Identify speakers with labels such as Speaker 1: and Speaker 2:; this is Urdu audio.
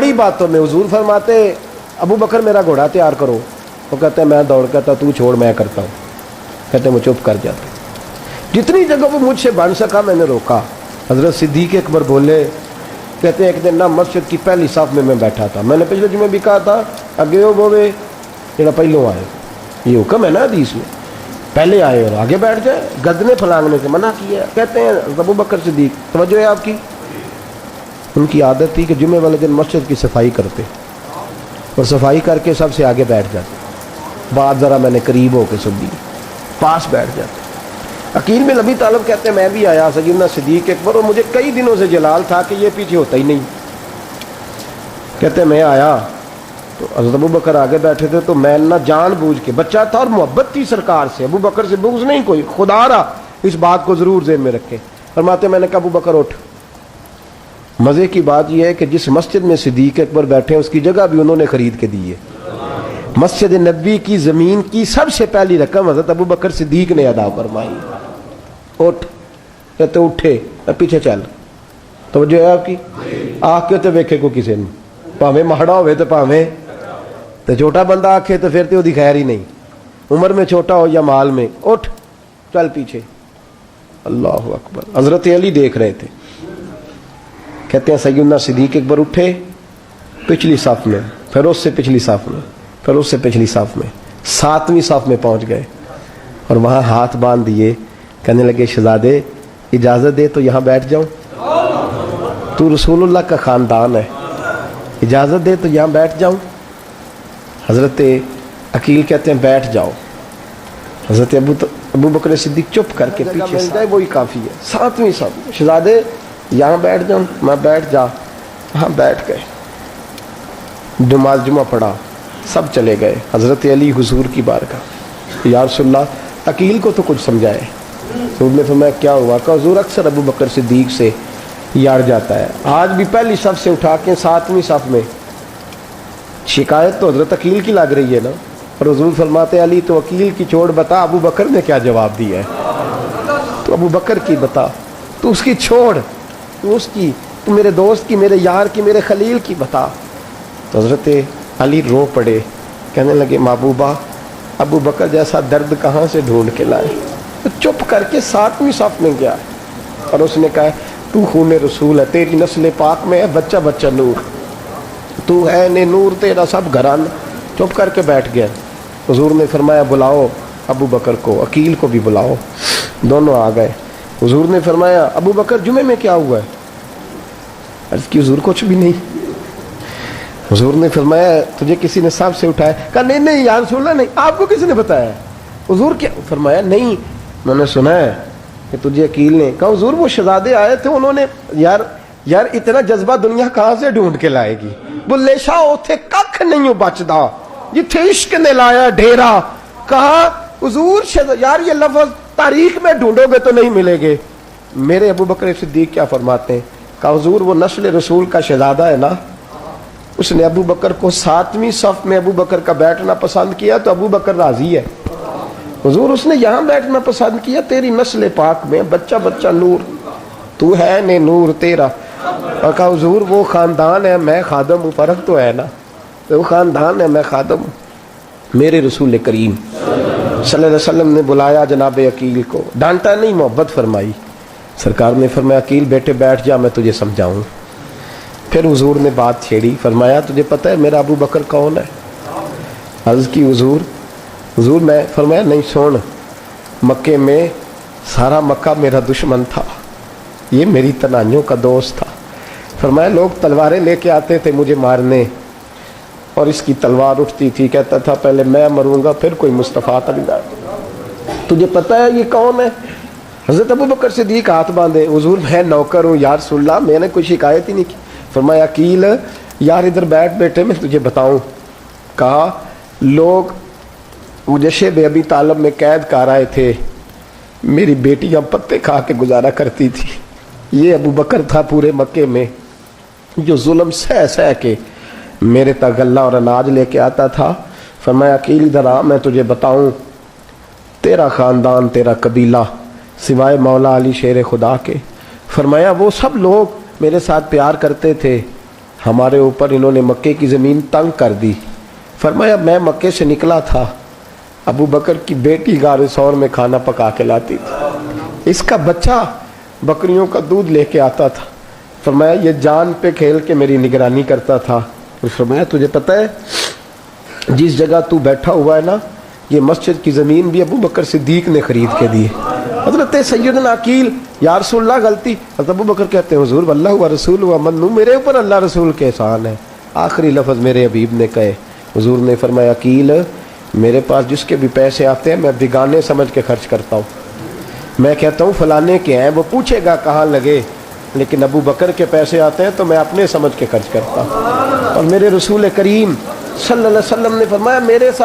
Speaker 1: تھوڑی باتوں میں حضور فرماتے ابو بکر میرا گھوڑا تیار کرو، وہ کہتے ہیں میں دوڑ کہتا تو چھوڑ میں کرتا ہوں، کہتے ہیں وہ چپ کر جاتے. جتنی جگہ وہ مجھ سے بن سکا میں نے روکا. حضرت صدیق اکبر بولے، کہتے ہیں ایک دن نا مسجد کی پہلی صف میں بیٹھا تھا. میں نے پچھلے جمعے بھی کہا تھا اگے ہو بولے جڑا پہلوں آئے، یہ حکم ہے نا حدیث میں، پہلے آئے اور آگے بیٹھ جائے. گدنے پھلانگنے سے منع کیا. کہتے ہیں ابو بکر صدیق، توجہ ہے آپ کی، ان کی عادت تھی کہ جمعے والے دن مسجد کی صفائی کرتے اور صفائی کر کے سب سے آگے بیٹھ جاتے. بات ذرا میں نے قریب ہو کے سن لی، پاس بیٹھ جاتے. عقیل بن ابی طالب کہتے ہیں میں بھی آیا سیدنا صدیق اکبر، اور مجھے کئی دنوں سے جلال تھا کہ یہ پیچھے ہوتا ہی نہیں. کہتے ہیں میں آیا تو حضرت ابو بکر آگے بیٹھے تھے، تو میں نہ جان بوجھ کے، بچہ تھا اور محبت تھی سرکار سے، ابو بکر سے بغض نہیں کوئی، خدا رہا اس بات کو ضرور ذہن میں رکھے. فرماتے میں نے کہا ابو بکر اٹھ. مزے کی بات یہ ہے کہ جس مسجد میں صدیق اکبر بیٹھے ہیں اس کی جگہ بھی انہوں نے خرید کے دی ہے. مسجد نبی کی زمین کی سب سے پہلی رقم حضرت ابو بکر صدیق نے ادا فرمائی. اٹھ. کہتے اٹھے، پیچھے چل. توجہ ہے آپ کی، آ کے تو ویکھے کو کسی نے، پاویں ماڑا ہوئے تو پاویں تو چھوٹا بندہ آکھے تو پھر تو وہ خیر ہی نہیں، عمر میں چھوٹا ہو یا مال میں. اٹھ چل پیچھے. اللہ اکبر. حضرت علی دیکھ رہے تھے. کہتے ہیں سیدنا صدیق اکبر اٹھے پچھلی صف میں، پھر اس سے پچھلی صف میں، پھر اس سے پچھلی صف میں، 7ویں صف میں پہنچ گئے اور وہاں ہاتھ باندھ دیے. کہنے لگے شہزادے اجازت دے تو یہاں بیٹھ جاؤں، تو رسول اللہ کا خاندان ہے، اجازت دے تو یہاں بیٹھ جاؤں. حضرت عقیل کہتے ہیں بیٹھ جاؤ. حضرت ابو بکر صدیق چپ کر کے پیچھے مل جائے وہی کافی ہے. 7ویں صف. شہزادے یہاں بیٹھ جاؤں. میں بیٹھ جا. وہاں بیٹھ گئے. نماز جمعہ پڑھا، سب چلے گئے. حضرت علی حضور کی بارگاہ، یا رسول اللہ عقیل کو تو کچھ سمجھائے. حضور نے فرمایا کیا ہوا؟ کہ حضور اکثر ابو بکر صدیق سے یار جاتا ہے، آج بھی پہلی صف سے اٹھا کے 7ویں صف میں. شکایت تو حضرت عقیل کی لگ رہی ہے نا. اور حضور فرماتے علی تو عقیل کی چھوڑ، بتا ابو بکر نے کیا جواب دیا ہے. تو ابو بکر کی بتا، تو اس کی چھوڑ، تو اس کی، تو میرے دوست کی، میرے یار کی، میرے خلیل کی بتا. تو حضرت علی رو پڑے. کہنے لگے محبوبہ ابو بکر جیسا درد کہاں سے ڈھونڈ کے لائے. چپ کر کے 7ویں صف میں گیا اور اس نے کہا تو خون رسول ہے، تیری نسل پاک میں ہے بچہ بچہ نور، تو ہے نے نور تیرا سب گھرانہ. چپ کر کے بیٹھ گیا. حضور نے فرمایا بلاؤ ابو بکر کو، عقیل کو بھی بلاؤ. دونوں آ گئے. حضور نے فرمایا ابو بکر جمعے میں کیا ہوا ہے؟ عرض کی حضور کچھ بھی نہیں. حضور نے فرمایا تجھے کسی نے سانپ سے اٹھایا؟ کہا نہیں نہیں یا رسول اللہ نہیں. آپ کو کسی نے بتایا؟ حضور کیا؟ فرمایا نہیں میں نے سنا ہے کہ تجھے عقیل نے. کہا حضور وہ شہزادے آئے تھے، انہوں نے یار اتنا جذبہ دنیا کہاں سے ڈھونڈ کے لائے گی. بلے شاہ اوتھے ککھ نہیں بچدا جتھے عشق نے لایا ڈھیرا. کہا حضور یار یہ لفظ تاریخ میں ڈھونڈو گے تو نہیں ملے گے. میرے ابو بکر صدیق کیا فرماتے ہیں؟ کہا حضور وہ نسل رسول کا شہزادہ ہے نا، اس نے ابو بکر کو 7ویں صف میں ابو بکر کا بیٹھنا پسند کیا تو ابو بکر راضی ہے. حضور اس نے یہاں بیٹھنا پسند کیا، تیری نسل پاک میں بچہ بچہ نور، تو ہے نے نور تیرا. اور کہا حضور وہ خاندان ہے میں خادم ہوں. فرق تو ہے نا، وہ خاندان ہے میں خادم ہوں. میرے رسول کریم صلی اللہ علیہ وسلم نے بلایا جناب عقیل کو، ڈانٹا نہیں، محبت فرمائی. سرکار نے فرمایا عقیل بیٹے بیٹھ جا میں تجھے سمجھاؤں. پھر حضور نے بات چھیڑی. فرمایا تجھے پتہ ہے میرا ابو بکر کون ہے؟ عرض کی حضور میں. فرمایا نہیں سن، مکے میں سارا مکہ میرا دشمن تھا، یہ میری تنائیوں کا دوست تھا. فرمایا لوگ تلواریں لے کے آتے تھے مجھے مارنے، اور اس کی تلوار اٹھتی تھی، کہتا تھا پہلے میں مروں گا پھر کوئی مصطفیٰ تک. تجھے پتہ ہے یہ کون ہے؟ حضرت ابو بکر صدیق ہاتھ باندھے. حضور میں نوکر ہوں یا رسول اللہ، میں نے کوئی شکایت ہی نہیں کی. فرمایا عقیل یار ادھر بیٹھ بیٹھے میں تجھے بتاؤں. کہا لوگ مجھے شیب ابی طالب میں قید کر آئے تھے، میری بیٹیاں پتے کھا کے گزارا کرتی تھی. یہ ابو بکر تھا پورے مکے میں جو ظلم سہ کے میرے تک غلہ اور اناج لے کے آتا تھا. فرمایا عقیل ادھر آ میں تجھے بتاؤں، تیرا خاندان تیرا قبیلہ سوائے مولا علی شیر خدا کے، فرمایا وہ سب لوگ میرے ساتھ پیار کرتے تھے، ہمارے اوپر انہوں نے مکے کی زمین تنگ کر دی. فرمایا میں مکے سے نکلا تھا, ابو بکر کی بیٹی غار ثور میں کھانا پکا کے لاتی تھی, اس کا بچہ بکریوں کا دودھ لے کے آتا تھا. فرمایا یہ جان پہ کھیل کے میری نگرانی کرتا تھا. فرمایا تجھے پتہ ہے جس جگہ تو بیٹھا ہوا ہے نا, یہ مسجد کی زمین بھی ابو بکر صدیق نے خرید کے دی. حضرت سیدنا عقیل, یا رسول اللہ غلطی. حضرت ابو بکر کہتے ہیں حضور واللہ و رسول و منو, میرے اوپر اللہ رسول کے احسان ہے. آخری لفظ میرے حبیب نے کہے. حضور نے فرمایا عقیل میرے پاس جس کے بھی پیسے آتے ہیں میں بیگانے سمجھ کے خرچ کرتا ہوں. میں کہتا ہوں فلانے کے ہیں, وہ پوچھے گا کہاں لگے, لیکن ابو بکر کے پیسے آتے ہیں تو میں اپنے سمجھ کے خرچ کرتا ہوں. اور میرے رسول کریم صلی اللہ علیہ وسلم نے فرمایا میرے ساتھ